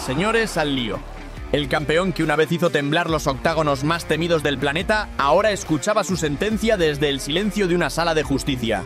Señores, al lío. El campeón que una vez hizo temblar los octágonos más temidos del planeta, ahora escuchaba su sentencia desde el silencio de una sala de justicia.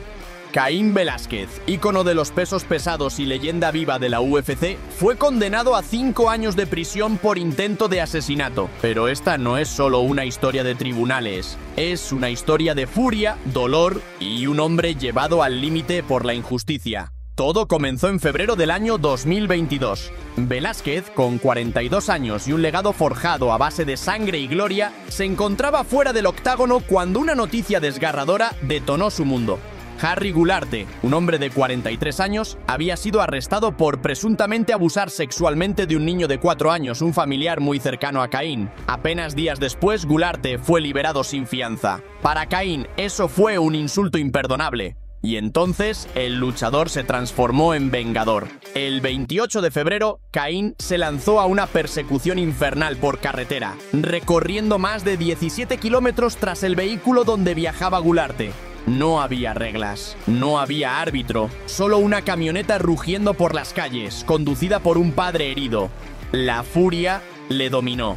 Caín Velázquez, ícono de los pesos pesados y leyenda viva de la UFC, fue condenado a 5 años de prisión por intento de asesinato. Pero esta no es solo una historia de tribunales, es una historia de furia, dolor y un hombre llevado al límite por la injusticia. Todo comenzó en febrero del año 2022. Velázquez, con 42 años y un legado forjado a base de sangre y gloria, se encontraba fuera del octágono cuando una noticia desgarradora detonó su mundo. Harry Gularte, un hombre de 43 años, había sido arrestado por presuntamente abusar sexualmente de un niño de 4 años, un familiar muy cercano a Caín. Apenas días después, Gularte fue liberado sin fianza. Para Caín, eso fue un insulto imperdonable. Y entonces, el luchador se transformó en vengador. El 28 de febrero, Caín se lanzó a una persecución infernal por carretera, recorriendo más de 17 kilómetros tras el vehículo donde viajaba Gularte. No había reglas, no había árbitro, solo una camioneta rugiendo por las calles, conducida por un padre herido. La furia le dominó.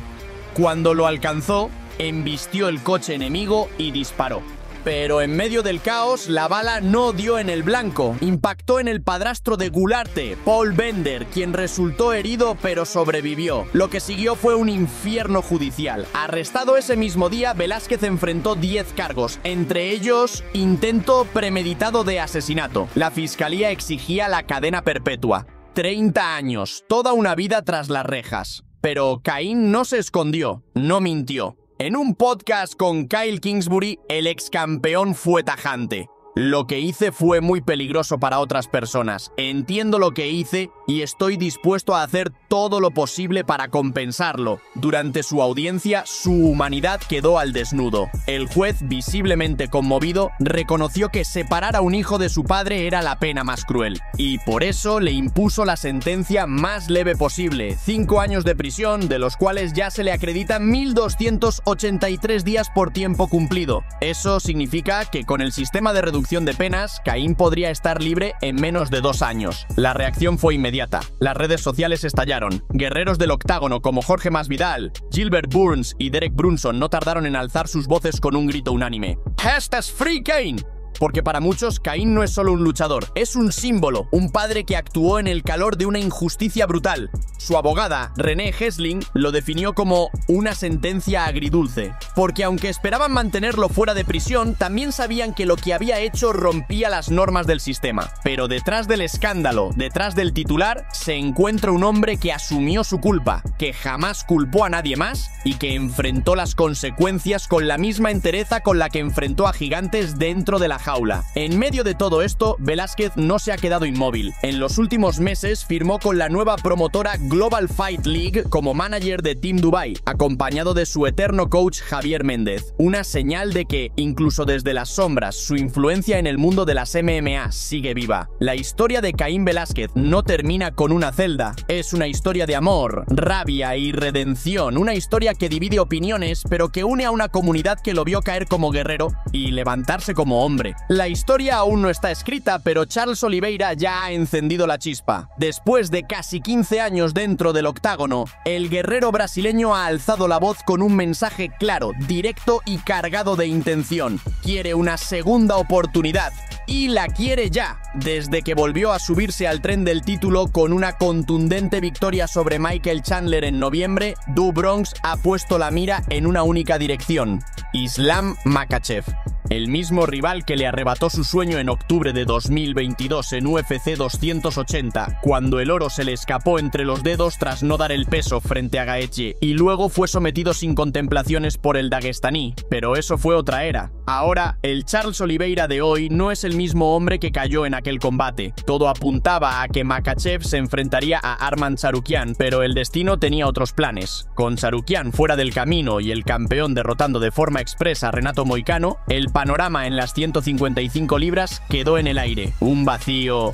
Cuando lo alcanzó, embistió el coche enemigo y disparó. Pero en medio del caos, la bala no dio en el blanco. Impactó en el padrastro de Gularte, Paul Bender, quien resultó herido pero sobrevivió. Lo que siguió fue un infierno judicial. Arrestado ese mismo día, Velázquez enfrentó 10 cargos, entre ellos intento premeditado de asesinato. La fiscalía exigía la cadena perpetua. 30 años, toda una vida tras las rejas. Pero Caín no se escondió, no mintió. En un podcast con Kyle Kingsbury, el ex campeón fue tajante. Lo que hice fue muy peligroso para otras personas. Entiendo lo que hice y estoy dispuesto a hacer todo lo posible para compensarlo. Durante su audiencia, su humanidad quedó al desnudo. El juez, visiblemente conmovido, reconoció que separar a un hijo de su padre era la pena más cruel. Y por eso le impuso la sentencia más leve posible, 5 años de prisión, de los cuales ya se le acreditan 1.283 días por tiempo cumplido. Eso significa que con el sistema de reducción de penas, Caín podría estar libre en menos de 2 años. La reacción fue inmediata. Las redes sociales estallaron. Guerreros del octágono como Jorge Masvidal, Gilbert Burns y Derek Brunson no tardaron en alzar sus voces con un grito unánime. ¡Hashtag Free Cain! Porque para muchos, Caín no es solo un luchador, es un símbolo, un padre que actuó en el calor de una injusticia brutal. Su abogada, Renee Hesling, lo definió como una sentencia agridulce, porque aunque esperaban mantenerlo fuera de prisión, también sabían que lo que había hecho rompía las normas del sistema. Pero detrás del escándalo, detrás del titular, se encuentra un hombre que asumió su culpa, que jamás culpó a nadie más y que enfrentó las consecuencias con la misma entereza con la que enfrentó a gigantes dentro de la jaula. En medio de todo esto, Velázquez no se ha quedado inmóvil. En los últimos meses firmó con la nueva promotora Global Fight League como manager de Team Dubai, acompañado de su eterno coach Javier Méndez. Una señal de que, incluso desde las sombras, su influencia en el mundo de las MMA sigue viva. La historia de Caín Velázquez no termina con una celda. Es una historia de amor, rabia y redención. Una historia que divide opiniones, pero que une a una comunidad que lo vio caer como guerrero y levantarse como hombre. La historia aún no está escrita, pero Charles Oliveira ya ha encendido la chispa. Después de casi 15 años dentro del octágono, el guerrero brasileño ha alzado la voz con un mensaje claro, directo y cargado de intención. Quiere una segunda oportunidad. Y la quiere ya, desde que volvió a subirse al tren del título con una contundente victoria sobre Michael Chandler en noviembre. Do Bronx ha puesto la mira en una única dirección: Islam Makhachev. El mismo rival que le arrebató su sueño en octubre de 2022 en UFC 280, cuando el oro se le escapó entre los dedos tras no dar el peso frente a Gaethje, y luego fue sometido sin contemplaciones por el daguestaní. Pero eso fue otra era. Ahora, el Charles Oliveira de hoy no es el mismo hombre que cayó en aquel combate. Todo apuntaba a que Makhachev se enfrentaría a Arman Tsarukyan, pero el destino tenía otros planes. Con Tsarukyan fuera del camino y el campeón derrotando de forma expresa a Renato Moicano, el panorama en las 155 libras quedó en el aire. Un vacío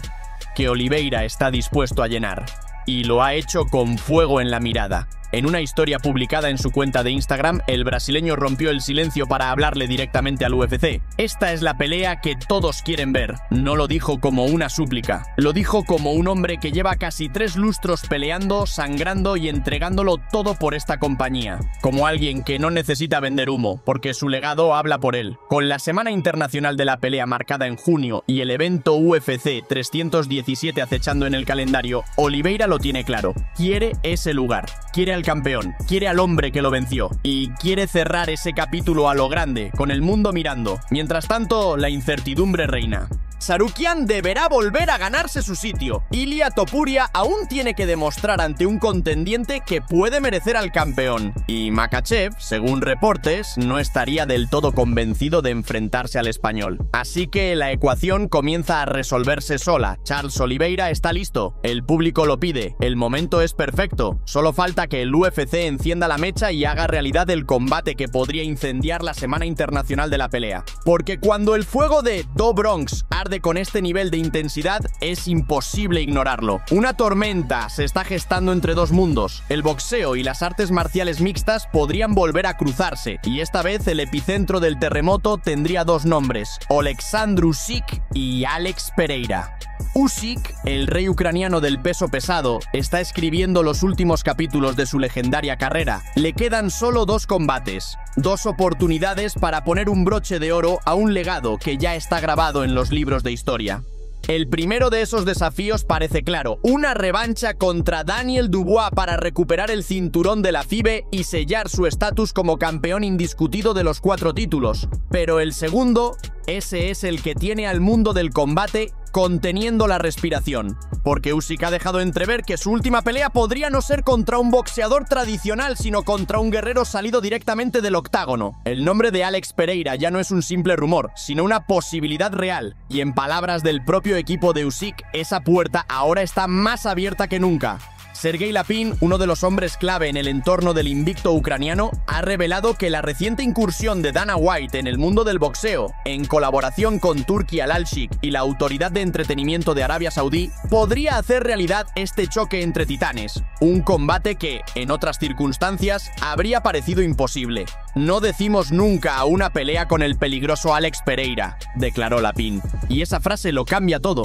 que Oliveira está dispuesto a llenar. Y lo ha hecho con fuego en la mirada. En una historia publicada en su cuenta de Instagram, el brasileño rompió el silencio para hablarle directamente al UFC. Esta es la pelea que todos quieren ver. No lo dijo como una súplica. Lo dijo como un hombre que lleva casi 3 lustros peleando, sangrando y entregándolo todo por esta compañía. Como alguien que no necesita vender humo, porque su legado habla por él. Con la Semana Internacional de la Pelea marcada en junio y el evento UFC 317 acechando en el calendario, Oliveira lo tiene claro. Quiere ese lugar. Quiere al campeón, quiere al hombre que lo venció y quiere cerrar ese capítulo a lo grande, con el mundo mirando. Mientras tanto, la incertidumbre reina. Tsarukyan deberá volver a ganarse su sitio. Ilia Topuria aún tiene que demostrar ante un contendiente que puede merecer al campeón. Y Makhachev, según reportes, no estaría del todo convencido de enfrentarse al español. Así que la ecuación comienza a resolverse sola. Charles Oliveira está listo. El público lo pide. El momento es perfecto. Solo falta que el UFC encienda la mecha y haga realidad el combate que podría incendiar la Semana Internacional de la Pelea. Porque cuando el fuego de Do Bronx arde con este nivel de intensidad, es imposible ignorarlo. Una tormenta se está gestando entre dos mundos. El boxeo y las artes marciales mixtas podrían volver a cruzarse, y esta vez el epicentro del terremoto tendría 2 nombres: Oleksandr Usyk y Alex Pereira. Usyk, el rey ucraniano del peso pesado, está escribiendo los últimos capítulos de su legendaria carrera. Le quedan solo 2 combates, 2 oportunidades para poner un broche de oro a un legado que ya está grabado en los libros de historia. El primero de esos desafíos parece claro: una revancha contra Daniel Dubois para recuperar el cinturón de la FIBE y sellar su estatus como campeón indiscutido de los 4 títulos. Pero el segundo, ese es el que tiene al mundo del combate conteniendo la respiración, porque Usyk ha dejado entrever que su última pelea podría no ser contra un boxeador tradicional, sino contra un guerrero salido directamente del octágono. El nombre de Alex Pereira ya no es un simple rumor, sino una posibilidad real, y en palabras del propio equipo de Usyk, esa puerta ahora está más abierta que nunca. Sergei Lapin, uno de los hombres clave en el entorno del invicto ucraniano, ha revelado que la reciente incursión de Dana White en el mundo del boxeo, en colaboración con Turki Al-Sheikh y la Autoridad de Entretenimiento de Arabia Saudí, podría hacer realidad este choque entre titanes. Un combate que, en otras circunstancias, habría parecido imposible. No decimos nunca a una pelea con el peligroso Alex Pereira, declaró Lapin. Y esa frase lo cambia todo.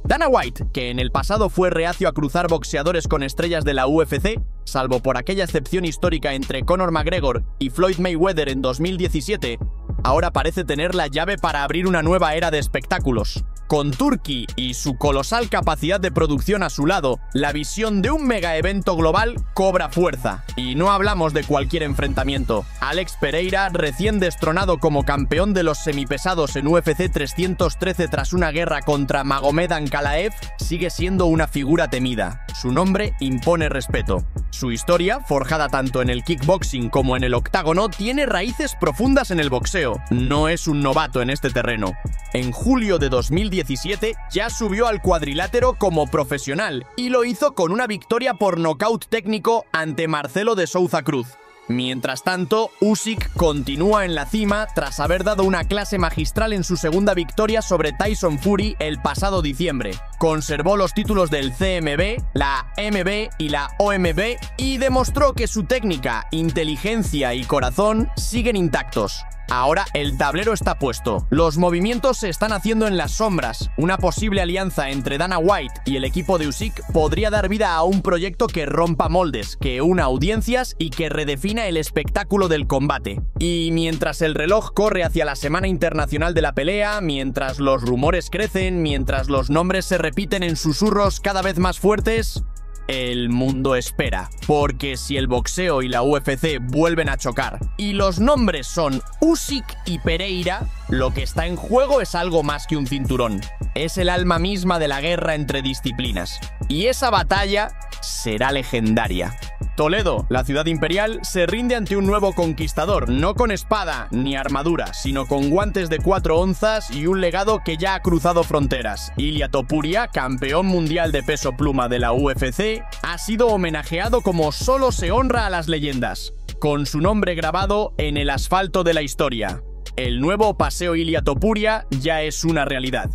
Dana White, que en el pasado fue reacio a cruzar boxeadores con estrellas de la UFC, salvo por aquella excepción histórica entre Conor McGregor y Floyd Mayweather en 2017, ahora parece tener la llave para abrir una nueva era de espectáculos. Con Turki y su colosal capacidad de producción a su lado, la visión de un mega evento global cobra fuerza. Y no hablamos de cualquier enfrentamiento. Alex Pereira, recién destronado como campeón de los semipesados en UFC 313 tras una guerra contra Magomed Ankalaev, sigue siendo una figura temida. Su nombre impone respeto. Su historia, forjada tanto en el kickboxing como en el octágono, tiene raíces profundas en el boxeo. No es un novato en este terreno. En julio de 2017 ya subió al cuadrilátero como profesional y lo hizo con una victoria por nocaut técnico ante Marcelo de Souza Cruz. Mientras tanto, Usyk continúa en la cima tras haber dado una clase magistral en su segunda victoria sobre Tyson Fury el pasado diciembre. Conservó los títulos del CMB, la MB y la OMB y demostró que su técnica, inteligencia y corazón siguen intactos. Ahora el tablero está puesto. Los movimientos se están haciendo en las sombras. Una posible alianza entre Dana White y el equipo de Usyk podría dar vida a un proyecto que rompa moldes, que una audiencias y que redefina el espectáculo del combate. Y mientras el reloj corre hacia la Semana Internacional de la Pelea, mientras los rumores crecen, mientras los nombres se repiten en susurros cada vez más fuertes, el mundo espera, porque si el boxeo y la UFC vuelven a chocar y los nombres son Usyk y Pereira, lo que está en juego es algo más que un cinturón. Es el alma misma de la guerra entre disciplinas. Y esa batalla será legendaria. Toledo, la ciudad imperial, se rinde ante un nuevo conquistador, no con espada ni armadura, sino con guantes de 4 onzas y un legado que ya ha cruzado fronteras. Ilia Topuria, campeón mundial de peso pluma de la UFC, ha sido homenajeado como solo se honra a las leyendas, con su nombre grabado en el asfalto de la historia. El nuevo Paseo Ilia Topuria ya es una realidad.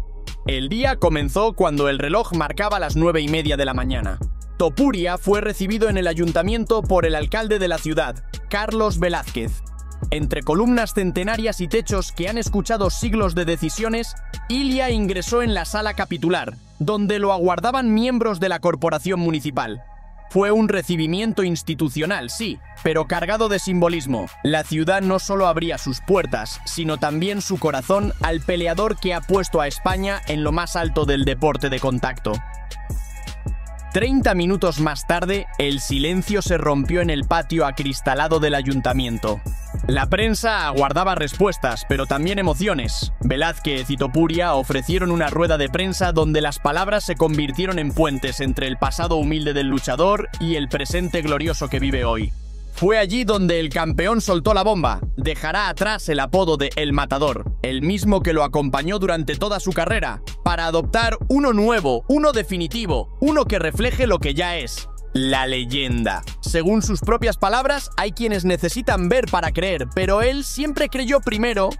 El día comenzó cuando el reloj marcaba las 9:30 de la mañana. Topuria fue recibido en el ayuntamiento por el alcalde de la ciudad, Carlos Velázquez. Entre columnas centenarias y techos que han escuchado siglos de decisiones, Ilia ingresó en la sala capitular, donde lo aguardaban miembros de la corporación municipal. Fue un recibimiento institucional, sí, pero cargado de simbolismo. La ciudad no solo abría sus puertas, sino también su corazón al peleador que ha puesto a España en lo más alto del deporte de contacto. 30 minutos más tarde, el silencio se rompió en el patio acristalado del ayuntamiento. La prensa aguardaba respuestas, pero también emociones. Velázquez y Topuria ofrecieron una rueda de prensa donde las palabras se convirtieron en puentes entre el pasado humilde del luchador y el presente glorioso que vive hoy. Fue allí donde el campeón soltó la bomba. Dejará atrás el apodo de El Matador, el mismo que lo acompañó durante toda su carrera, para adoptar uno nuevo, uno definitivo, uno que refleje lo que ya es: la leyenda. Según sus propias palabras, hay quienes necesitan ver para creer, pero él siempre creyó primero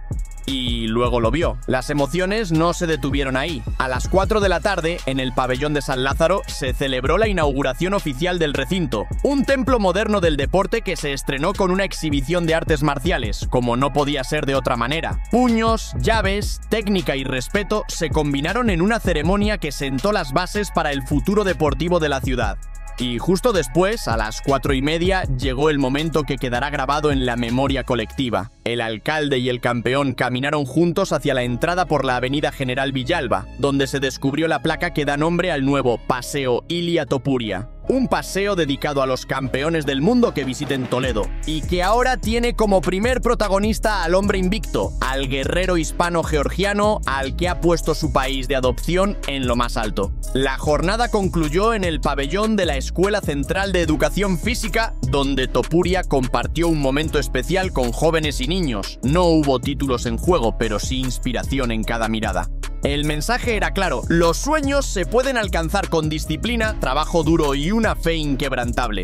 y luego lo vio. Las emociones no se detuvieron ahí. A las 4 de la tarde, en el pabellón de San Lázaro, se celebró la inauguración oficial del recinto, un templo moderno del deporte que se estrenó con una exhibición de artes marciales, como no podía ser de otra manera. Puños, llaves, técnica y respeto se combinaron en una ceremonia que sentó las bases para el futuro deportivo de la ciudad. Y justo después, a las 4:30, llegó el momento que quedará grabado en la memoria colectiva. El alcalde y el campeón caminaron juntos hacia la entrada por la avenida General Villalba, donde se descubrió la placa que da nombre al nuevo Paseo Ilia Topuria. Un paseo dedicado a los campeones del mundo que visiten Toledo, y que ahora tiene como primer protagonista al hombre invicto, al guerrero hispano-georgiano al que ha puesto su país de adopción en lo más alto. La jornada concluyó en el pabellón de la Escuela Central de Educación Física, donde Topuria compartió un momento especial con jóvenes y niños. No hubo títulos en juego, pero sí inspiración en cada mirada. El mensaje era claro: los sueños se pueden alcanzar con disciplina, trabajo duro y una fe inquebrantable.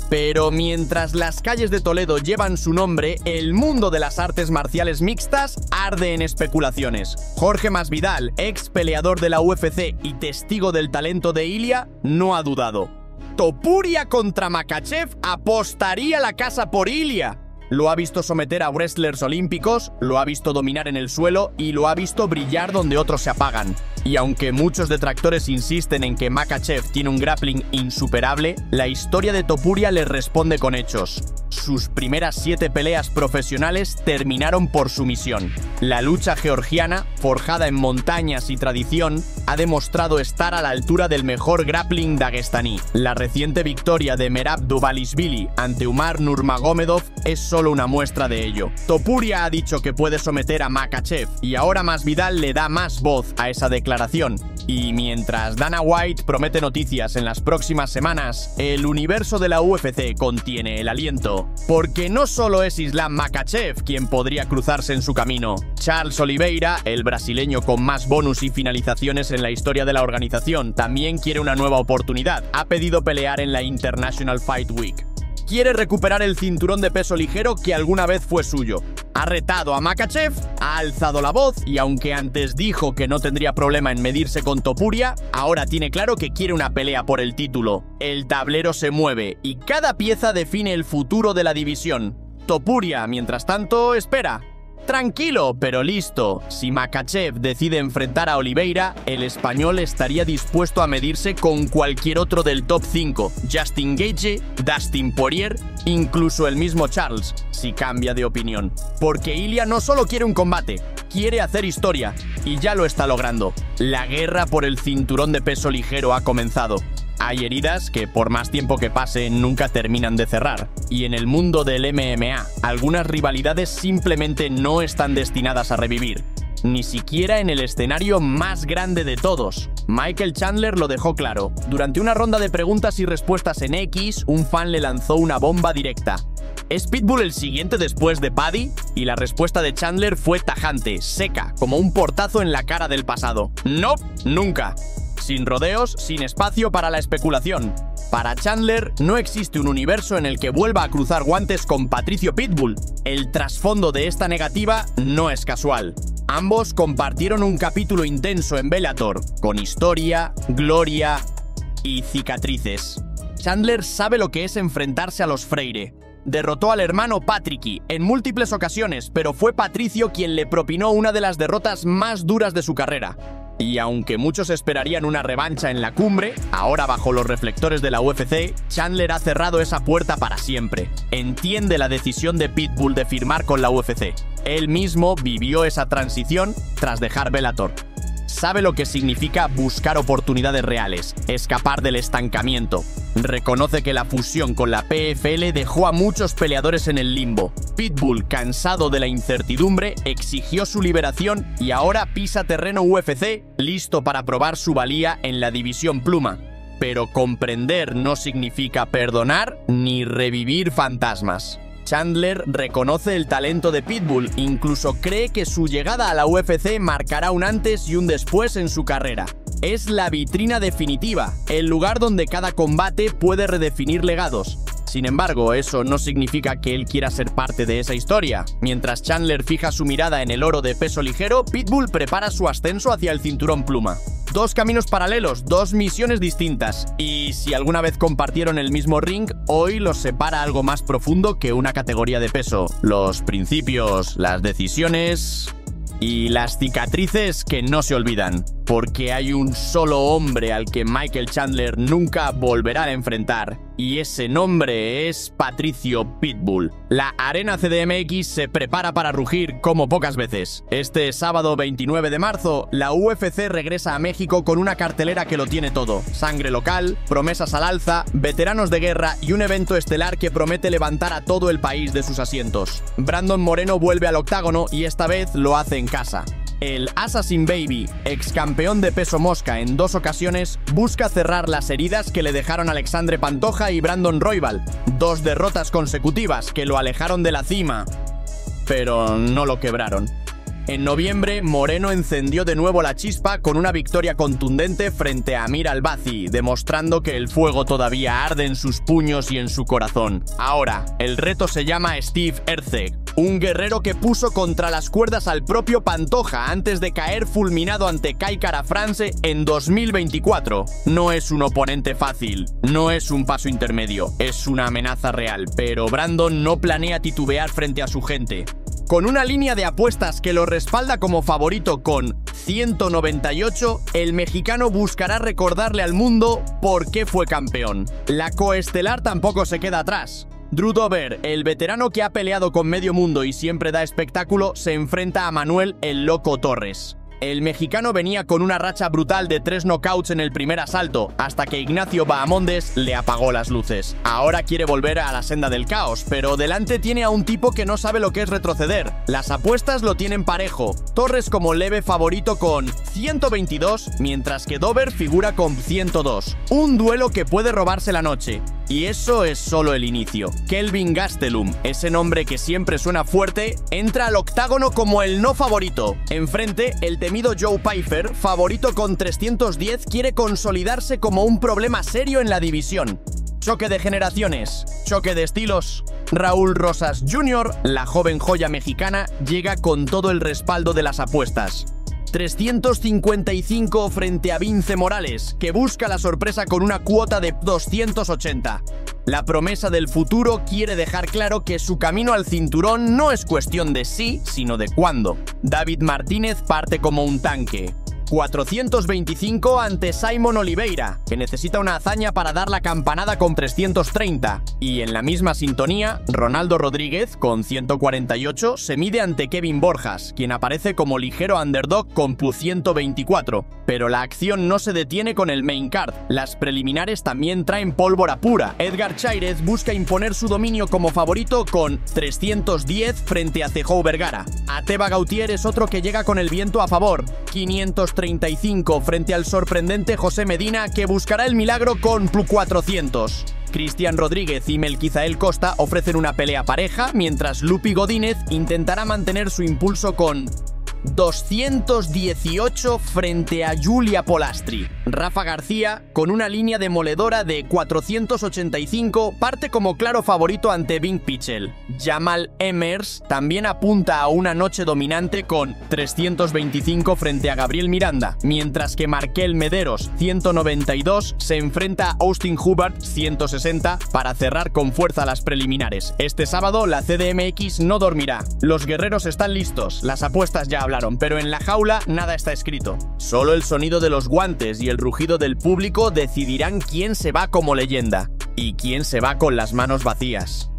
Pero mientras las calles de Toledo llevan su nombre, el mundo de las artes marciales mixtas arde en especulaciones. Jorge Masvidal, ex peleador de la UFC y testigo del talento de Ilia, no ha dudado. Topuria contra Makhachev, apostaría la casa por Ilia. Lo ha visto someter a wrestlers olímpicos, lo ha visto dominar en el suelo y lo ha visto brillar donde otros se apagan. Y aunque muchos detractores insisten en que Makhachev tiene un grappling insuperable, la historia de Topuria les responde con hechos. Sus primeras 7 peleas profesionales terminaron por sumisión. La lucha georgiana, forjada en montañas y tradición, ha demostrado estar a la altura del mejor grappling daguestaní. La reciente victoria de Merab Dvalishvili ante Umar Nurmagomedov es solo una muestra de ello. Topuria ha dicho que puede someter a Makhachev, y ahora Masvidal le da más voz a esa declaración. Y mientras Dana White promete noticias en las próximas semanas, el universo de la UFC contiene el aliento. Porque no solo es Islam Makhachev quien podría cruzarse en su camino. Charles Oliveira, el brasileño con más bonus y finalizaciones en la historia de la organización, también quiere una nueva oportunidad. Ha pedido pelear en la International Fight Week. Quiere recuperar el cinturón de peso ligero que alguna vez fue suyo. Ha retado a Makhachev, ha alzado la voz y aunque antes dijo que no tendría problema en medirse con Topuria, ahora tiene claro que quiere una pelea por el título. El tablero se mueve y cada pieza define el futuro de la división. Topuria, mientras tanto, espera. Tranquilo, pero listo. Si Makhachev decide enfrentar a Oliveira, el español estaría dispuesto a medirse con cualquier otro del top 5. Justin Gaethje, Dustin Poirier, incluso el mismo Charles, si cambia de opinión. Porque Ilia no solo quiere un combate, quiere hacer historia, y ya lo está logrando. La guerra por el cinturón de peso ligero ha comenzado. Hay heridas que, por más tiempo que pase, nunca terminan de cerrar. Y en el mundo del MMA, algunas rivalidades simplemente no están destinadas a revivir. Ni siquiera en el escenario más grande de todos. Michael Chandler lo dejó claro. Durante una ronda de preguntas y respuestas en X, un fan le lanzó una bomba directa. ¿Es Pitbull el siguiente después de Paddy? Y la respuesta de Chandler fue tajante, seca, como un portazo en la cara del pasado. ¡No! ¡Nunca! Sin rodeos, sin espacio para la especulación. Para Chandler, no existe un universo en el que vuelva a cruzar guantes con Patricio Pitbull. El trasfondo de esta negativa no es casual. Ambos compartieron un capítulo intenso en Bellator, con historia, gloria y cicatrices. Chandler sabe lo que es enfrentarse a los Freire. Derrotó al hermano Patricky en múltiples ocasiones, pero fue Patricio quien le propinó una de las derrotas más duras de su carrera. Y aunque muchos esperarían una revancha en la cumbre, ahora bajo los reflectores de la UFC, Chandler ha cerrado esa puerta para siempre. Entiende la decisión de Pitbull de firmar con la UFC. Él mismo vivió esa transición tras dejar Bellator. Sabe lo que significa buscar oportunidades reales, escapar del estancamiento. Reconoce que la fusión con la PFL dejó a muchos peleadores en el limbo. Pitbull, cansado de la incertidumbre, exigió su liberación y ahora pisa terreno UFC, listo para probar su valía en la división pluma. Pero comprender no significa perdonar ni revivir fantasmas. Chandler reconoce el talento de Pitbull, incluso cree que su llegada a la UFC marcará un antes y un después en su carrera. Es la vitrina definitiva, el lugar donde cada combate puede redefinir legados. Sin embargo, eso no significa que él quiera ser parte de esa historia. Mientras Chandler fija su mirada en el oro de peso ligero, Pitbull prepara su ascenso hacia el cinturón pluma. Dos caminos paralelos, dos misiones distintas. Y si alguna vez compartieron el mismo ring, hoy los separa algo más profundo que una categoría de peso. Los principios, las decisiones y las cicatrices que no se olvidan. Porque hay un solo hombre al que Michael Chandler nunca volverá a enfrentar. Y ese nombre es Patricio Pitbull. La Arena CDMX se prepara para rugir como pocas veces. Este sábado 29 de marzo, la UFC regresa a México con una cartelera que lo tiene todo. Sangre local, promesas al alza, veteranos de guerra y un evento estelar que promete levantar a todo el país de sus asientos. Brandon Moreno vuelve al octágono y esta vez lo hace en casa. El Assassin Baby, ex campeón de peso mosca en 2 ocasiones, busca cerrar las heridas que le dejaron Alexandre Pantoja y Brandon Royval, 2 derrotas consecutivas que lo alejaron de la cima, pero no lo quebraron. En noviembre, Moreno encendió de nuevo la chispa con una victoria contundente frente a Amir Albazi, demostrando que el fuego todavía arde en sus puños y en su corazón. Ahora, el reto se llama Steve Erceg, un guerrero que puso contra las cuerdas al propio Pantoja antes de caer fulminado ante Kai Kara-France en 2024. No es un oponente fácil, no es un paso intermedio, es una amenaza real, pero Brandon no planea titubear frente a su gente. Con una línea de apuestas que lo respalda como favorito con 198, el mexicano buscará recordarle al mundo por qué fue campeón. La coestelar tampoco se queda atrás. Drew Dober, el veterano que ha peleado con medio mundo y siempre da espectáculo, se enfrenta a Manuel el Loco Torres. El mexicano venía con una racha brutal de 3 knockouts en el primer asalto, hasta que Ignacio Bahamondes le apagó las luces. Ahora quiere volver a la senda del caos, pero delante tiene a un tipo que no sabe lo que es retroceder. Las apuestas lo tienen parejo. Torres como leve favorito con 122, mientras que Dober figura con 102. Un duelo que puede robarse la noche. Y eso es solo el inicio. Kelvin Gastelum, ese nombre que siempre suena fuerte, entra al octágono como el no favorito. Enfrente, el temido Joe Pyfer, favorito con 310, quiere consolidarse como un problema serio en la división. Choque de generaciones, choque de estilos. Raúl Rosas Jr., la joven joya mexicana, llega con todo el respaldo de las apuestas. 355 frente a Vince Morales, que busca la sorpresa con una cuota de 280. La promesa del futuro quiere dejar claro que su camino al cinturón no es cuestión de sí, sino de cuándo. David Martínez parte como un tanque. 425 ante Simon Oliveira, que necesita una hazaña para dar la campanada con 330. Y en la misma sintonía, Ronaldo Rodríguez, con 148, se mide ante Kevin Borjas, quien aparece como ligero underdog con 124. Pero la acción no se detiene con el main card. Las preliminares también traen pólvora pura. Edgar Chairez busca imponer su dominio como favorito con 310 frente a Cejo Vergara. Ateba Gautier es otro que llega con el viento a favor. 535 frente al sorprendente José Medina, que buscará el milagro con 400. Cristian Rodríguez y Melquizael Costa ofrecen una pelea pareja, mientras Lupi Godínez intentará mantener su impulso con 218 frente a Giulia Polastri. Rafa García, con una línea demoledora de 485, parte como claro favorito ante Bing Pichel. Jamal Emmers también apunta a una noche dominante con 325 frente a Gabriel Miranda, mientras que Markel Mederos, 192, se enfrenta a Austin Hubert, 160, para cerrar con fuerza las preliminares. Este sábado la CDMX no dormirá. Los guerreros están listos, las apuestas ya hablaron, pero en la jaula nada está escrito. Solo el sonido de los guantes y el rugido del público decidirán quién se va como leyenda y quién se va con las manos vacías.